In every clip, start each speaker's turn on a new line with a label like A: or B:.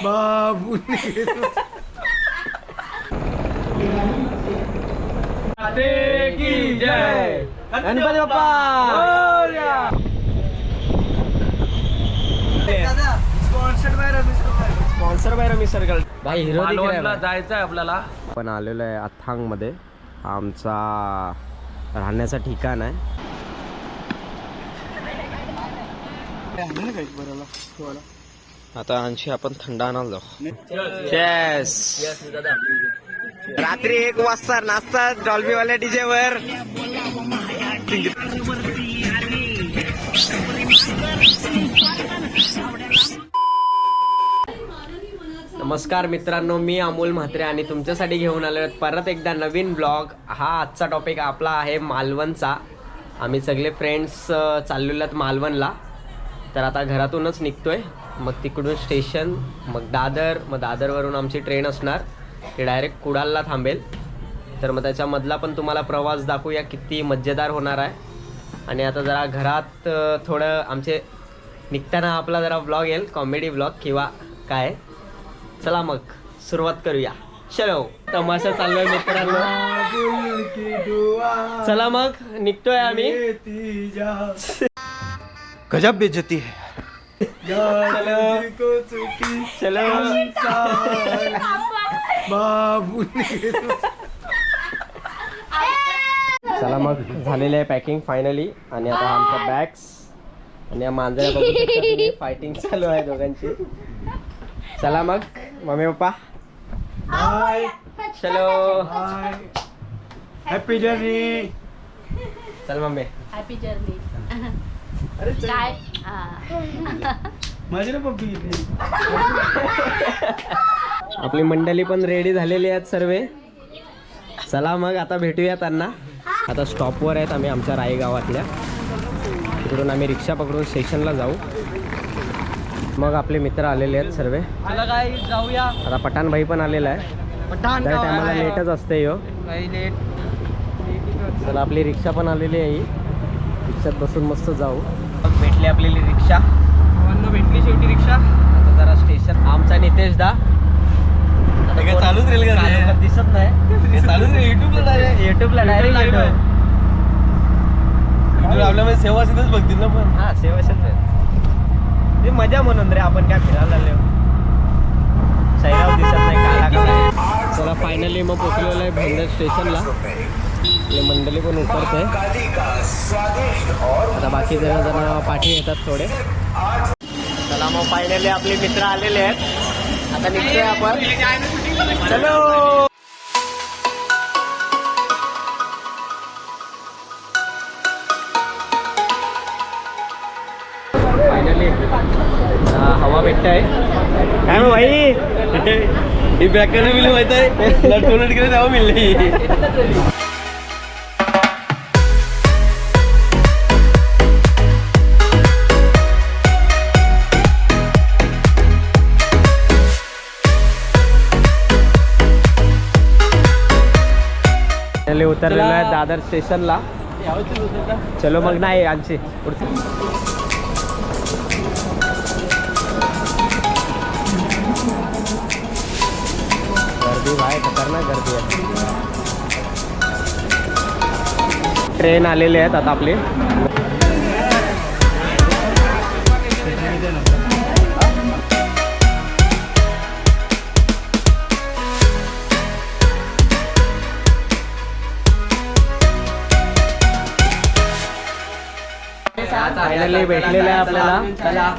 A: बाबू की जय Ganpati Bappa sponsor by rummy circle भाई hero जायचं आहे आपल्याला. आपण आलेलो आहे अथांग मध्ये. आमचा राहण्याचं ठिकाण आहे. आता आणखी आपण थंड आणायला जाऊ. रात्री 1 वाजता नाचतात डॉल्बी वाल्या डीजे वर. नमस्कार मित्रांनो, मी अमोल म्हात्रे आणि तुमच्यासाठी घेऊन आलो परत एकदा नवीन ब्लॉग. हा आजचा टॉपिक आपला आहे मालवणचा. आम्ही सगळे फ्रेंड्स चाललेलो आहेत मालवणला. तर आता घरातूनच निघतोय, मग तिकडून स्टेशन, मग दादर, मग दादरवरून आमची ट्रेन असणार ती डायरेक्ट कुडालला थांबेल. तर मग त्याच्यामधला पण तुम्हाला प्रवास दाखवूया, किती मजेदार होणार आहे. आणि आता जरा घरात थोडं आमचे निघताना आपला जरा ब्लॉग येईल, कॉमेडी ब्लॉग किंवा काय. चला मग सुरुवात करूया. चलो तमाशा चाललोय मित्रांनो. चला मग निघतोय आम्ही.
B: गजब बेइज्जती है.
A: चलो बाबू. चला मग झालेलं आहे पॅकिंग फायनली. आणि आता आमच्या बॅग्स आणि या मांजऱ्या बघू शकता तुम्ही, फायटिंग चालू आहे दोघांची. चला मग मम्मी पप्पा
B: हाय.
A: चलो
B: हाय. Happy journey.
A: चल मम्मी.
C: Happy journey.
B: अरे
C: काय
B: माझी ना पप्पी.
A: आपली मंडळी पण रेडी झालेली आहेत सर्व. चला मग आता भेटूया त्यांना. आता स्टॉपवर आहेत आम्ही आमच्या राई गावातल्या. तिकडून आम्ही रिक्षा पकडून स्टेशनला जाऊ. मग आपले मित्र आलेले आहेत सर्व.
B: जाऊया.
A: आता पठाण भाई पण आलेला आहे.
B: पठाण
A: त्या टायमाला लेटच असते यो. चला आपली रिक्षा पण आलेली आहे. रिक्षात बसून मस्त जाऊ. मग भेटली आपली रिक्षा.
B: भेटली शेवटी रिक्षा.
A: आता जरा स्टेशन. आमचा नितेश दा
B: चालूच रेल
A: दिसत नाही.
B: चालूच रेल.
A: युट्यूबला डायरेक्ट
B: आपल्यामध्ये सेवा सिद्धच बघतील ना. पण
A: हा सेवा ते मजा म्हणून रे. आपण काय फिरायला आलो. सैराव दिसत नाही काला काला. चला फायनली मग पोचलेलं आहे भेंडर स्टेशनला. आपली मंडळी पण उतरते. आता बाकी जण पाठी येतात थोडे. चला मग फायनली आपले मित्र आलेले आहेत. आता निघतोय आपण. चलो फायनली हवा भेटत आहे. काय मग भाई
B: ही बॅग करणे मिली माहित आहे. लटकून केले तेव्हा मिळली.
A: उतरलेलो आहे दादर स्टेशनला. चलो मग नाही आमची गर्दी भाई, खतरनाक गर्दी आहे. ट्रेन आलेली आहेत आता आपली. फायनली भेटलेलं आहे आपल्याला. चला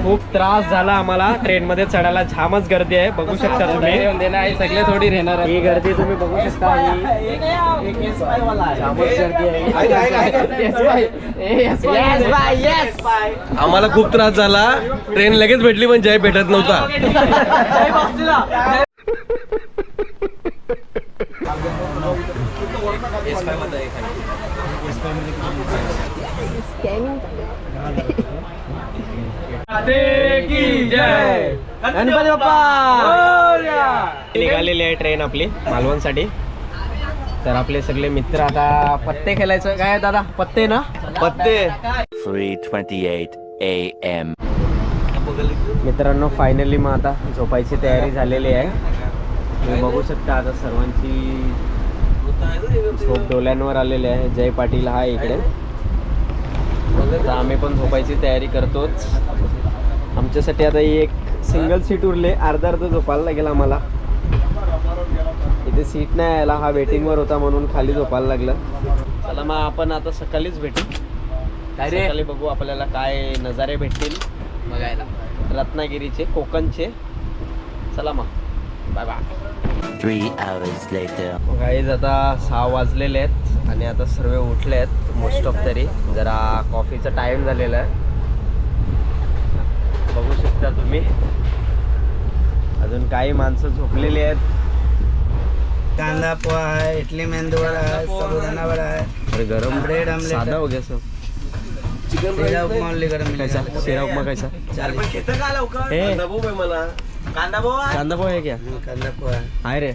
A: खूप त्रास झाला आम्हाला ट्रेन मध्ये चढायला. जामच गर्दी आहे, बघू शकता तुम्ही.
B: सगळे थोडी राहणार.
A: ही गर्दी तुम्ही बघू शकता. जामच गर्दी.
B: आम्हाला खूप त्रास झाला. ट्रेन लगेच भेटली पण जय भेटत नव्हता.
A: गणपती बाप्पा. निघालेली आहे ट्रेन आपली मालवणसाठी. तर आपले सगळे मित्र आता पत्ते खेळायचं. काय दादा पत्ते ना?
B: पत्ते
C: 3:28 a.m.
A: मित्रांनो फायनली मग आता झोपायची तयारी झालेली आहे. तुम्ही बघू शकता आता सर्वांची झोप डोल्यांवर आलेली आहे. जय पाटील हा इकडे. आता आम्ही पण झोपायची तयारी करतोच. आमच्यासाठी आता ही एक सिंगल सीट उरले. अर्धा झोपायला लागेल आम्हाला. इथे सीट नाही यायला, हा वेटिंगवर होता म्हणून खाली झोपायला लागलं. चला मग आपण आता सकाळीच भेटू. सकाळी बघू आपल्याला काय नजारे भेटतील बघायला रत्नागिरीचे, कोकणचे. चला मग bye bye.
C: 3 hours later.
A: Guys आता 6 वाजलेले आहेत आणि आता सर्व उठले आहेत मोस्ट ऑफ तरी. जरा कॉफीचा टाइम झालेला आहे, बघू शकता तुम्ही. अजून काही माणसं झोपलेली आहेत.
D: कांदा पोहा है, इडली मेंदू वड़ा है, साबुदाना वड़ा है,
A: अरे गरम
D: ब्रेड आमलेट
A: साधा हो गया सब.
D: सीरा उपमा ओनली गरम
A: कैसा
D: मिलेगा।
A: शिरा उपमा कैसा? हे कांदा पोहा है क्या?
D: कांदा पोहा है।
A: आहे रे.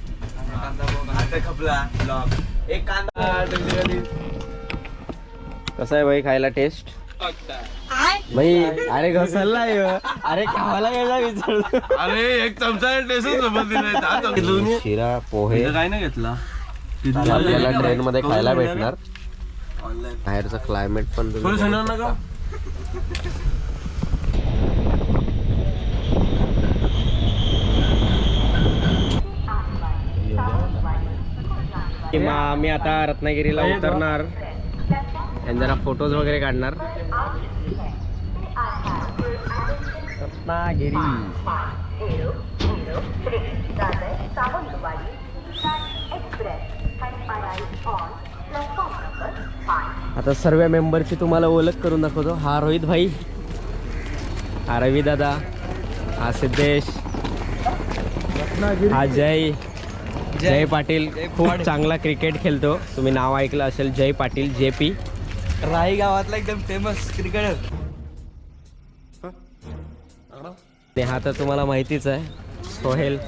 A: कसं आहे भाई खायला टेस्ट? भाई अरे घसरला अरे खावायला गेला विचार.
B: अरे एक चमचा टेस्ट सोबत दिलाय.
A: शिरा पोहे
B: काय नाही घेतला.
A: आपल्याला ट्रेन मध्ये खायला भेटणार. बाहेरचं क्लायमेट पण
B: थोडं सुणार नका.
A: मी आता रत्नागिरीला उतरणार आणि जरा फोटोज वगैरे काढणार. रत्नागिरी आता सर्व मेंबरची तुम्हाला ओळख करून दाखवतो. हा रोहित भाई, हा रवी दादा, हा सिद्धेश, हा जय पाटील. खूप चांगला क्रिकेट खेळतो. तुम्ही नाव ऐकलं असेल, जय पाटील JP.
D: राही गावातला एकदम फेमस क्रिकेटर.
A: हा तर तुम्हाला माहितीच आहे, सोहेल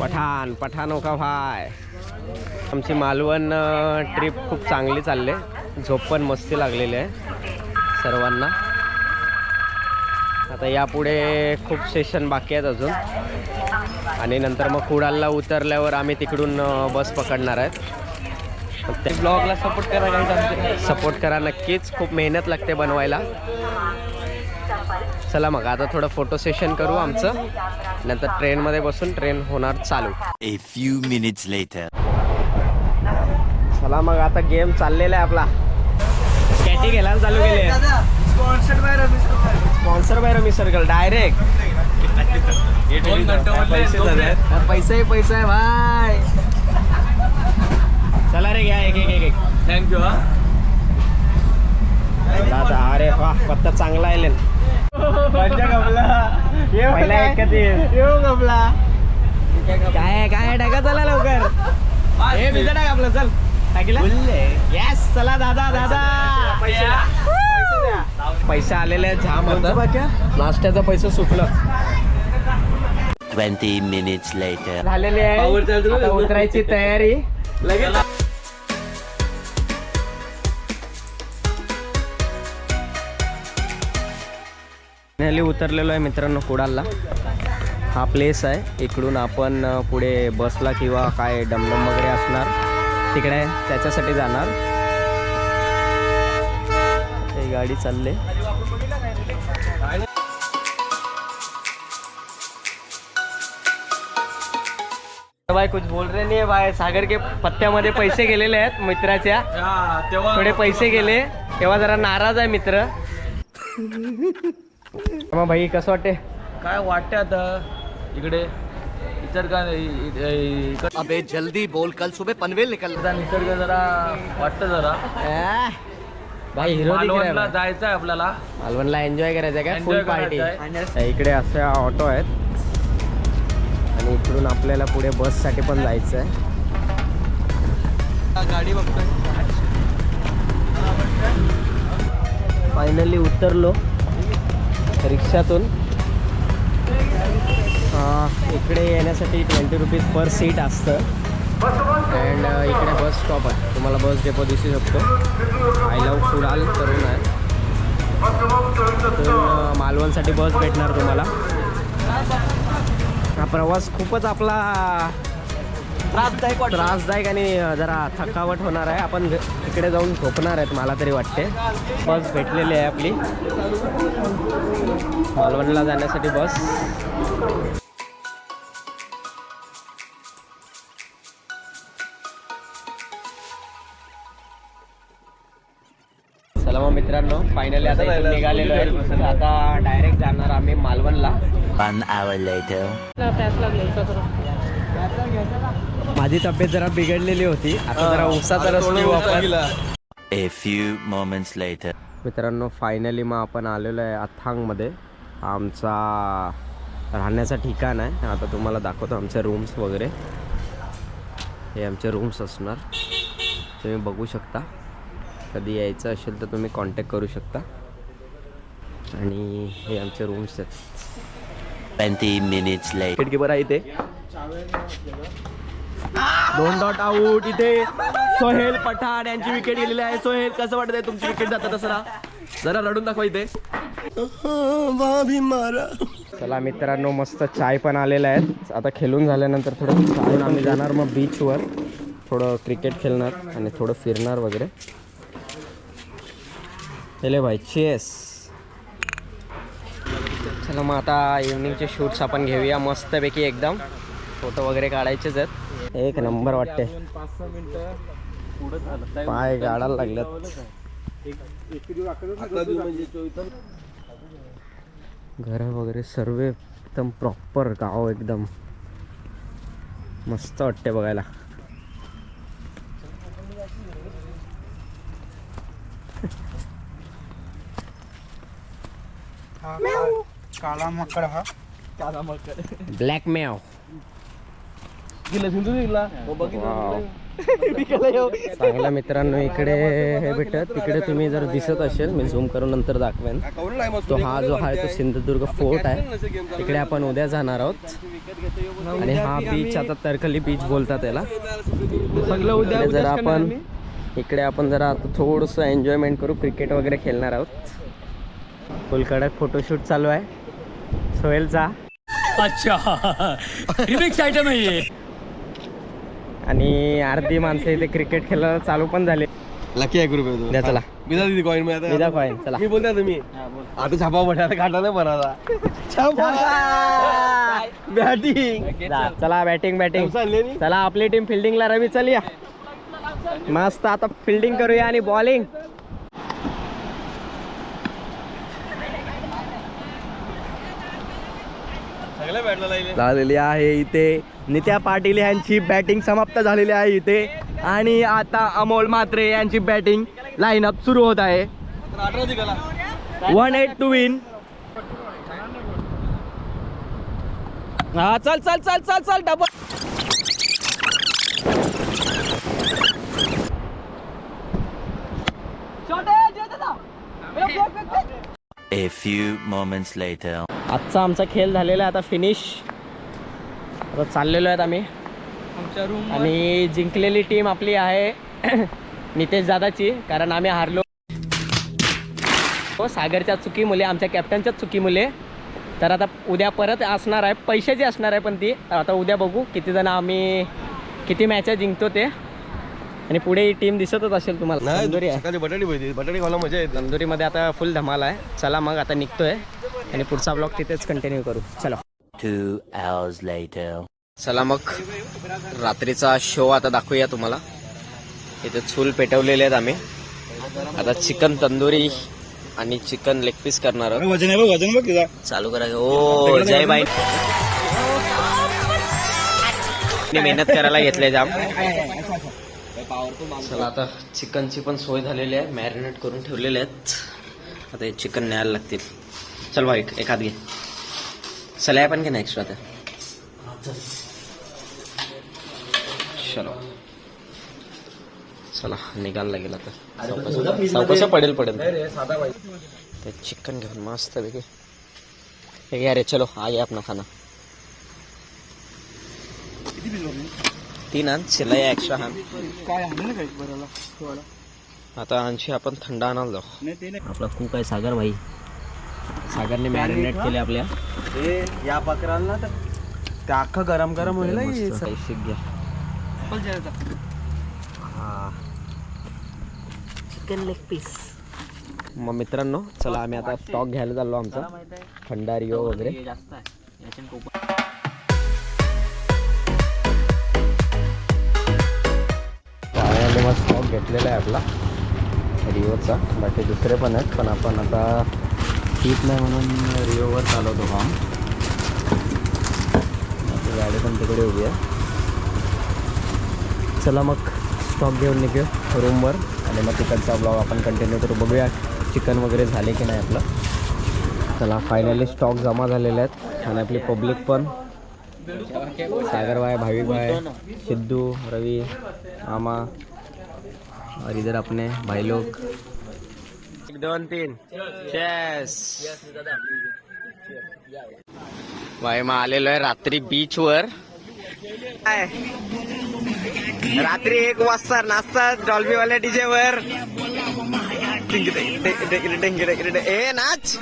A: पठाण का भाय. आमची मालवण ट्रिप खूप चांगली चालली. झोप पण मस्ती लागलेली आहे सर्वांना. आता यापुढे खूप सेशन बाकी आहेत अजून आणि नंतर मग कुडालला उतरल्यावर आम्ही तिकडून बस पकडणार आहेत. त्या ब्लॉगला सपोर्ट करा नक्कीच. खूप मेहनत लागते बनवायला. चला मग आता थोडं फोटो सेशन करू आमचं, नंतर ट्रेनमध्ये बसून ट्रेन होणार चालू.
C: A few minutes later.
A: चला मग आता गेम चाललेला आहे आपला. कॅटी घ्यायला चालू केले. Sponsor by rummy circle direct. पैसा आहे भाई. चला रे घ्या एक.
B: थँक्यू. हा
A: दादा अरे वा पत्ता चांगला आहे. पहिला एकच काय टाका. चला लवकर हे बिजा टाक आपलं. चल टाकीला. येस चला दादा. पैसे आलेले आहेत जाम. होता नाश्त्याचा पैसा सुटलं.
C: 20 minutes later.
A: झालेली आहे आता उतरायची तयारी. लगेच उतरलेलो आहे मित्रांनो कुडालला. हा प्लेस आहे. इकडून आपण पुढे बसला किंवा काय डमडम वगैरे असणार तिकडे त्याच्यासाठी जाणार. ही गाडी चालले. भाई कुछ बोल रहे नाही भाई. सागर के पत्त्यामध्ये पैसे गेलेले आहेत मित्राच्या. थोडे पैसे गेले तेव्हा जरा नाराज आहे मित्र. मग भाई कसं वाटते?
B: काय वाटते आता इकडे निसर्ग.
D: अबे जल्दी बोल, कल सुबह पनवेल निकल.
B: निसर्ग जरा वाटतं जरा.
A: भाई हिरो
B: मालवणला जायचं आहे आपल्याला.
A: मालवणला एन्जॉय करायचं काय? फुल
B: Enjoy
A: पार्टी.
B: करायचंय.
A: इकडे असे ऑटो आहेत आणि इकडून आपल्याला पुढे बससाठी पण जायचं आहे.
D: गाडी बघतोय.
A: फायनली उतरलो रिक्षातून. इकडे येण्यासाठी 20 रुपीज पर सीट असतं. अँड इकडे बस स्टॉप आहे. तुम्हाला बस डेपो दिसू शकतो. आय लव्ह कुडाल करून आहे. मालवणसाठी बस भेटणार तुम्हाला. हा प्रवास खूपच आपला त्रासदायक आणि जरा थकावट होणार आहे. आपण तिकडे जाऊन झोपणार आहेत मला तरी वाटते. बस भेटलेली आहे आपली मालवणला जाण्यासाठी बस. चला मग मित्रांनो, फायनली आता इथून निघालेलो आहे. आता डायरेक्ट जाणार आम्ही मालवणला.
C: 1 hour later.
A: माझी तब्येत जरा बिघडलेली होती. आता जरा उसाचा रस पिऊ आपण.
C: A few moments later.
A: मित्रांनो फायनली मग आपण आलेलो आहे अथांगमध्ये. आमचा राहण्याचं ठिकाण आहे. आता तुम्हाला दाखवतो आमच्या रूम्स वगैरे. हे आमचे रूम्स असणार, तुम्ही बघू शकता. कधी यायचं असेल तर तुम्ही कॉन्टॅक्ट करू शकता. आणि हे आमचे रूम्स आहेत.
C: 20 minutes later.
B: खिडकीवर आहे इथे
A: 2 डॉट आऊट. इथे सोहेल पठाण यांची विकेट गेलेली आहे. सोहेल, कसं वाटतंय तुमची विकेट जातात असं?
B: जरा रडून दाखवा इथे.
A: चला मित्रांनो, मस्त चाय पण आलेला आहे. आता खेळून झाल्यानंतर थोडं चालून आम्ही जाणार मग बीचवर. थोडं क्रिकेट खेळणार आणि थोडं फिरणार वगैरे. चले भाई, चेस. चला मग आता इव्हनिंगचे शूट्स आपण घेऊया मस्तपैकी एकदम. फोटो वगैरे काढायचेच आहेत. एक नंबर वाटते. पाय गाडायला लागल्यात. घर वगैरे सर्व एकदम प्रॉपर गाव, एकदम मस्त वाटते बघायला.
D: काला मकड हा
A: ब्लॅक मॅव. चांगला मित्रांनो, इकडे हे भेटत. तिकडे तुम्ही जर दिसत असेल, मी झूम करून नंतर दाखवेन. तो हा जो आहे तो सिंधुदुर्ग फोर्ट आहे. तिकडे आपण उद्या जाणार आहोत. आणि हा बीच आता तरकली बीच बोलतात त्याला. सगळं उद्या जर आपण इकडे आपण जरा आता थोडंसं एन्जॉयमेंट करू. क्रिकेट वगैरे खेळणार आहोत. फुल कडक फोटोशूट चालू आहे सोहेलचा.
E: अच्छा रिमिक्स आइटम है ये.
A: आणि अर्धी माणसं इथे क्रिकेट खेळायला चालू पण झाले.
B: लकी आहे ग्रुप आहे.
A: द्या चला.
B: बिना दिदी कॉइन मध्ये
A: विदा कॉइन. चला
B: मी बोलता तुम्ही आता छापा बटाटा काढला नाही बनाला. बॅटिंग
A: चला बॅटिंग. चला आपली टीम फिल्डिंगला. रवी चल या. मस्त आता फिल्डिंग करूया आणि बॉलिंग.
B: झालेली आहे इथे. नित्या पाटील यांची बॅटिंग समाप्त झालेली आहे इथे. आणि आता अमोल म्हात्रे यांची बॅटिंग लाईनअप सुरू होत आहे. 1-8 टू विन. हा चल double.
C: A few moments later.
A: आजचा आमचा खेळ झालेला आहे आता फिनिश. आता चाललेलो आहेत आम्ही. आणि जिंकलेली टीम आपली आहे नितेश दादाची, कारण आम्ही हारलो सागरच्या चुकीमुळे, आमच्या कॅप्टनच्याच चुकीमुळे. तर आता उद्या परत असणार आहे, पैशाची असणार आहे पण ती. आता उद्या बघू किती जण आम्ही किती मॅचेस जिंकतो ते. आणि पुढे ही टीम दिसतच असेल तुम्हाला. तंदुरी आहे.
B: बटाटी खायला मजा येते.
A: तंदुरीमध्ये आता फुल धमाल आहे. चला मग आता निघतोय आणि पुढचा ब्लॉग तिथेच कंटिन्यू करू. चला.
C: 2 hours later.
A: चला मग रात्रीचा शो आता दाखवूया तुम्हाला. इथे चूल पेटवलेले आहेत आम्ही. आता चिकन तंदुरी आणि चिकन लेग पीस करणार आहोत.
D: वजन बघ तुझा.
A: चालू करा. ओ जय बाई, मेहनत करायला घेतले जाम. चला आता चिकनची पण सोय झालेली आहे. मॅरिनेट करून ठेवलेले आहेत. आता हे चिकन न्यायला लागतील. चल भाई एक हात घे. सलाय पण घे ना एक्स्ट्रा तर. चलो चला निघायला लागेल आता. सावकाश पडेल ते चिकन घेऊन मस्त पैकी. हे घ्या रे. चलो आ गया अपना खाना. 3 आण. शिलाई एक्स्ट्रा आण. आता आणशी आपण थंड आणायला जाऊ. आपला कुक आहे सागर भाई. सागरने मॅरिनेट केले आपल्या.
B: या बकराला तर ते अख्खं गरम गरम होईल ना हे.
A: मस्त. शिक घ्या. Chicken leg piece. मग मित्रांनो चला आम्ही आता स्टॉक घ्यायला चाललो आमचा थंडा रिओ वगैरे. पाण्याने मग स्टॉक घेतलेला आहे आपला रिओचा. बाकी दुसरे पण आहेत पण आपण आता ठीक नाही म्हणून रिओवर चालवतो काम. आपली गाडी पण तिकडे उभी आहे. चला मग स्टॉक घेऊन निघूया रूमवर आणि मग तिकडचा ब्लॉग आपण कंटिन्यू करू. बघूया चिकन वगैरे झाले की नाही आपलं. चला फायनली स्टॉक जमा झालेले आहेत आणि आपली पब्लिक पण सागर भाई, भाविक भाई, सिद्धू, रवि, मामा और इधर अपने भाई लोग. 1 2 3 चेस. भाई मग आलेलो आहे रात्री बीच वर. रात्री 1 वाजता नाचतात डॉल्बीवाल्या डीजे वर. ए नाच.